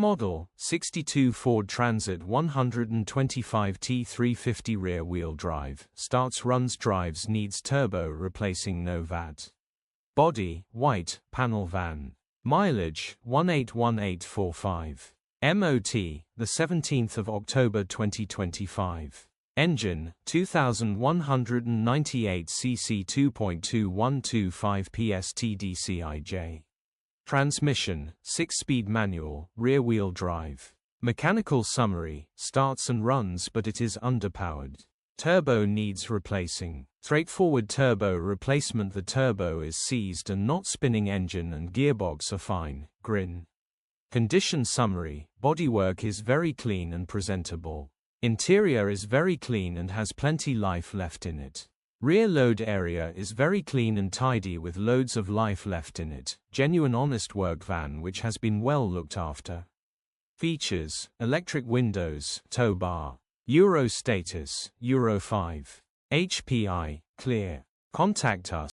model, 62 Ford Transit 125 T350 rear-wheel drive, starts runs drives needs turbo replacing no VAT. Body, white, panel van. Mileage, 181845. MOT, the 17th of October 2025. Engine, 2198 cc 2.2 125 PS TDCI-J. Transmission, 6-speed manual, rear-wheel drive. Mechanical summary, starts and runs but it is underpowered. Turbo needs replacing. Straightforward turbo replacement. The turbo is seized and not spinning. Engine and gearbox are fine, grin. Condition summary, bodywork is very clean and presentable. Interior is very clean and has plenty life left in it. Rear load area is very clean and tidy with loads of life left in it. Genuine honest work van which has been well looked after. Features, electric windows, tow bar. Euro status, Euro 5. HPI, clear. Contact us.